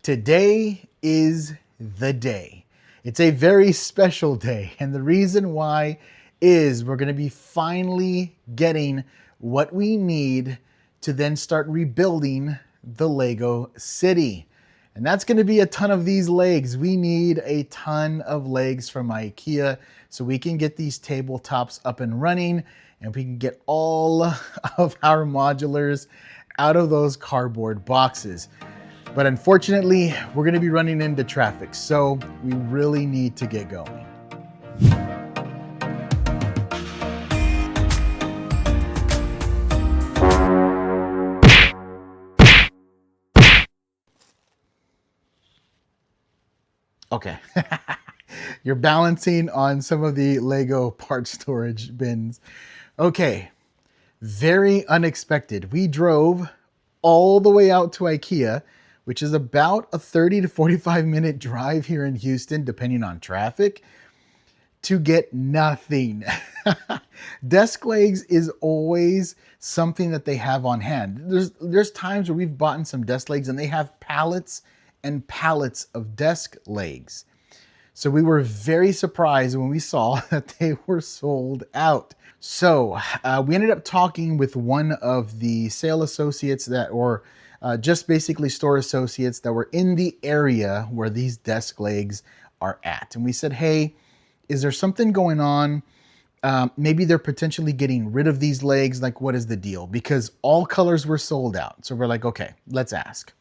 Today is the day. It's a very special day, and the reason why is we're going to be finally getting what we need to then start rebuilding the Lego city. And that's going to be a ton of these legs. We need a ton of legs from IKEA so we can get these tabletops up and running and we can get all of our modulars out of those cardboard boxes. But unfortunately, we're going to be running into traffic, so we really need to get going. Okay, you're balancing on some of the Lego part storage bins. Okay, very unexpected. We drove all the way out to IKEA, which is about a 30 to 45 minute drive here in Houston, depending on traffic, to get nothing. Desk legs is always something that they have on hand. There's times where we've bought some desk legs and they have pallets and pallets of desk legs. So we were very surprised when we saw that they were sold out. So we ended up talking with one of the sale associates just basically store associates that were in the area where these desk legs are at. And we said, hey, is there something going on? Maybe they're potentially getting rid of these legs. Like, what is the deal? Because all colors were sold out. So we're like, okay, let's ask.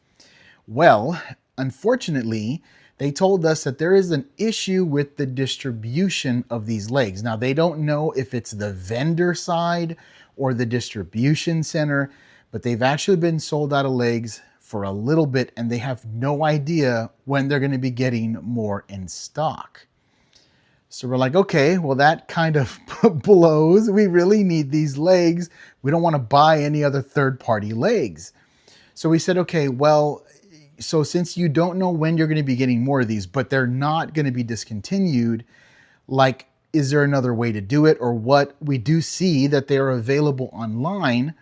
Well, unfortunately, they told us that there is an issue with the distribution of these legs. Now, they don't know if it's the vendor side or the distribution center, but they've actually been sold out of legs for a little bit and they have no idea when they're going to be getting more in stock. So we're like, okay, well, that kind of blows. We really need these legs. We don't want to buy any other third-party legs. So we said, okay, well, so since you don't know when you're going to be getting more of these, but they're not going to be discontinued, like, is there another way to do it? Or what? We do see that they are available online.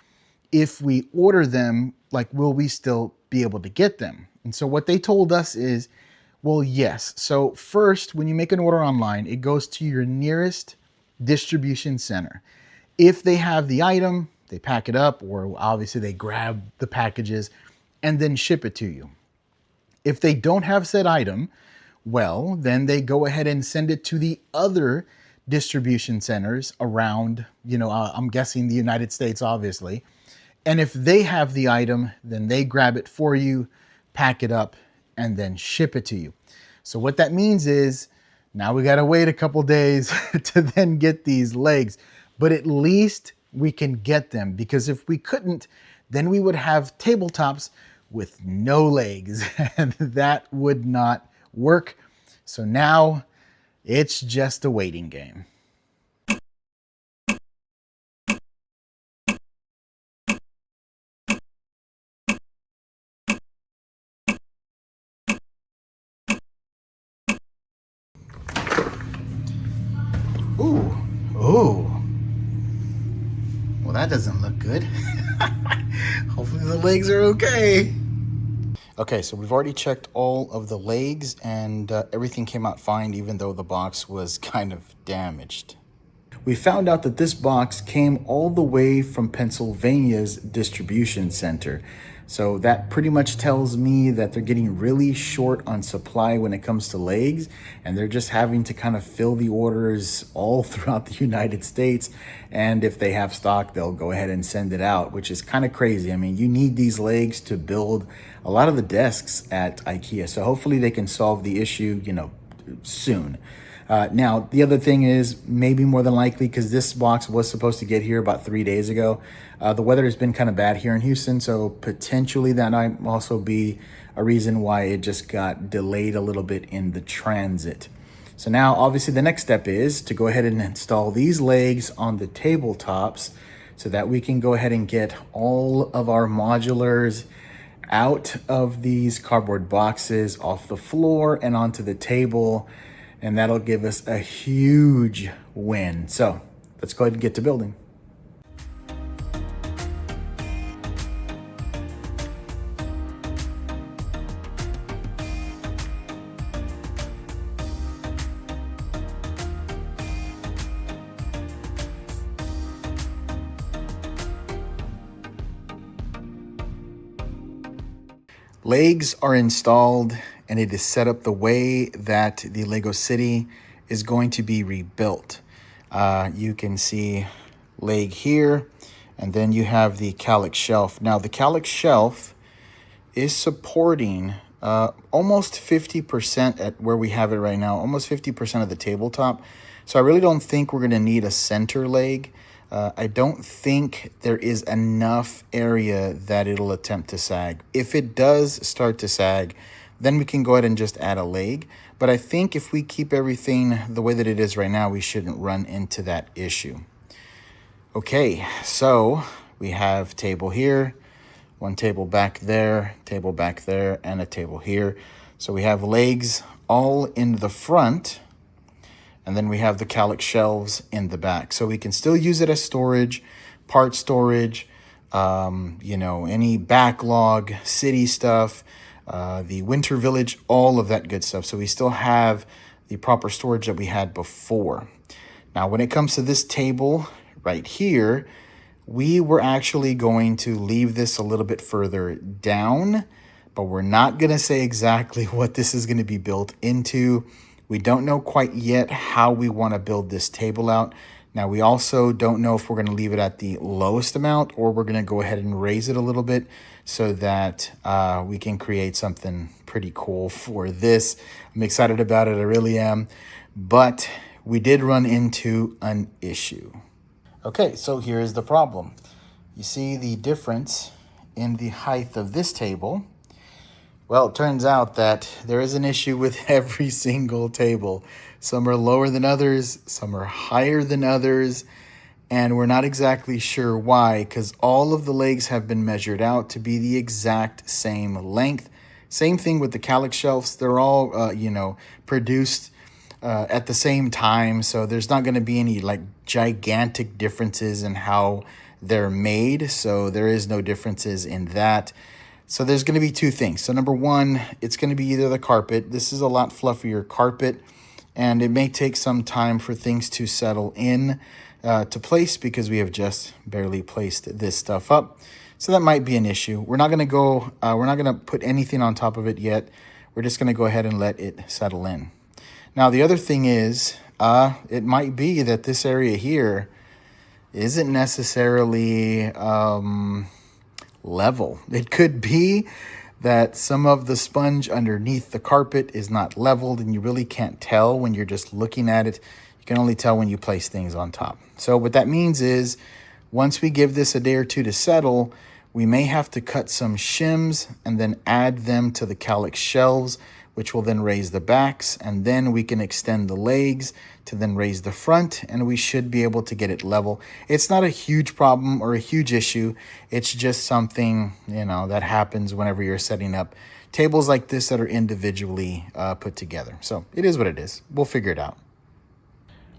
If we order them, like, will we still be able to get them? And so what they told us is, well, yes. So first, when you make an order online, it goes to your nearest distribution center. If they have the item, they pack it up, or obviously they grab the packages and then ship it to you. If they don't have said item, well, then they go ahead and send it to the other distribution centers around, I'm guessing the United States, obviously. And if they have the item, then they grab it for you, pack it up, and then ship it to you. So what that means is now we got to wait a couple days to then get these legs, but at least we can get them, because if we couldn't, then we would have tabletops with no legs and that would not work. So now it's just a waiting game. Ooh, well, that doesn't look good. Hopefully the legs are okay. Okay, so we've already checked all of the legs and everything came out fine, even though the box was kind of damaged. We found out that this box came all the way from Pennsylvania's distribution center. So that pretty much tells me that they're getting really short on supply when it comes to legs, and they're just having to kind of fill the orders all throughout the United States. And if they have stock, they'll go ahead and send it out, which is kind of crazy. I mean, you need these legs to build a lot of the desks at IKEA. So hopefully they can solve the issue, soon. Now, the other thing is maybe more than likely, because this box was supposed to get here about 3 days ago. The weather has been kind of bad here in Houston, so potentially that might also be a reason why it just got delayed a little bit in the transit. So now, obviously, the next step is to go ahead and install these legs on the tabletops so that we can go ahead and get all of our modulars out of these cardboard boxes, off the floor and onto the table. And that'll give us a huge win. So let's go ahead and get to building. Legs are installed and it is set up the way that the Lego city is going to be rebuilt. You can see leg here, and then you have the calyx shelf. Now the calyx shelf is supporting almost 50% at where we have it right now, almost 50% of the tabletop. So I really don't think we're gonna need a center leg. I don't think there is enough area that it'll attempt to sag. If it does start to sag, then we can go ahead and just add a leg. But I think if we keep everything the way that it is right now, we shouldn't run into that issue. Okay, so we have table here, one table back there, and a table here. So we have legs all in the front, and then we have the calyx shelves in the back. So we can still use it as storage, part storage, you know, any backlog, city stuff, the winter village, all of that good stuff. So we still have the proper storage that we had before. Now, when it comes to this table right here, we were actually going to leave this a little bit further down, but we're not going to say exactly what this is going to be built into. We don't know quite yet how we want to build this table out. Now, we also don't know if we're going to leave it at the lowest amount or we're going to go ahead and raise it a little bit so that we can create something pretty cool for this. I'm excited about it. I really am. But we did run into an issue. Okay, so here's the problem. You see the difference in the height of this table. Well, it turns out that there is an issue with every single table. Some are lower than others, some are higher than others, and we're not exactly sure why, because all of the legs have been measured out to be the exact same length. Same thing with the calyx shelves. They're all, you know, produced at the same time, so there's not going to be any like gigantic differences in how they're made. So there is no differences in that. So there's going to be two things. So number one, it's going to be either the carpet. This is a lot fluffier carpet, and it may take some time for things to settle in to place because we have just barely placed this stuff up. So that might be an issue. We're not going to go, we're not going to put anything on top of it yet. We're just going to go ahead and let it settle in. Now, the other thing is, it might be that this area here isn't necessarily level. It could be that some of the sponge underneath the carpet is not leveled, and you really can't tell when you're just looking at it. You can only tell when you place things on top. So what that means is, once we give this a day or two to settle, we may have to cut some shims and then add them to the calyx shelves, which will then raise the backs, and then we can extend the legs to then raise the front, and we should be able to get it level. It's not a huge problem or a huge issue. It's just something, you know, that happens whenever you're setting up tables like this that are individually put together. So it is what it is. We'll figure it out.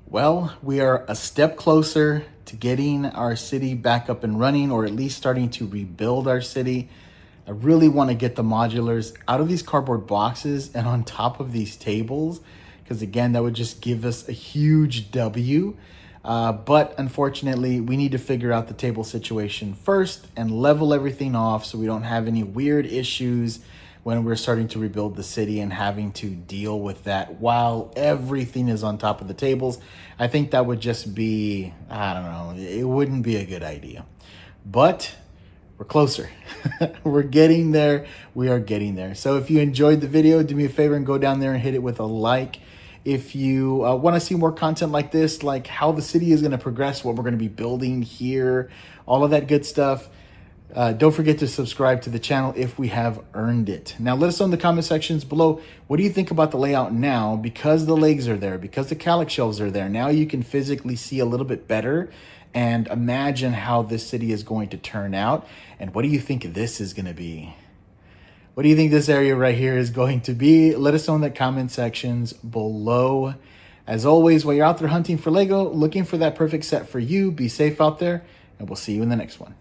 Well, we are a step closer to getting our city back up and running, or at least starting to rebuild our city. I really want to get the modulars out of these cardboard boxes and on top of these tables, because again, that would just give us a huge W. But unfortunately, we need to figure out the table situation first and level everything off so we don't have any weird issues when we're starting to rebuild the city and having to deal with that while everything is on top of the tables. I think that would just be, I don't know, it wouldn't be a good idea. But we're closer. We're getting there. We are getting there. So if you enjoyed the video, do me a favor and go down there and hit it with a like. If you want to see more content like this, like how the city is going to progress, what we're going to be building here, all of that good stuff, don't forget to subscribe to the channel if we have earned it. Now, let us know in the comment sections below, what do you think about the layout now? Because the legs are there, because the calyx shelves are there, now you can physically see a little bit better and imagine how this city is going to turn out. And what do you think this is going to be? What do you think this area right here is going to be? Let us know in the comment sections below. As always, while you're out there hunting for Lego, looking for that perfect set for you, be safe out there, and we'll see you in the next one.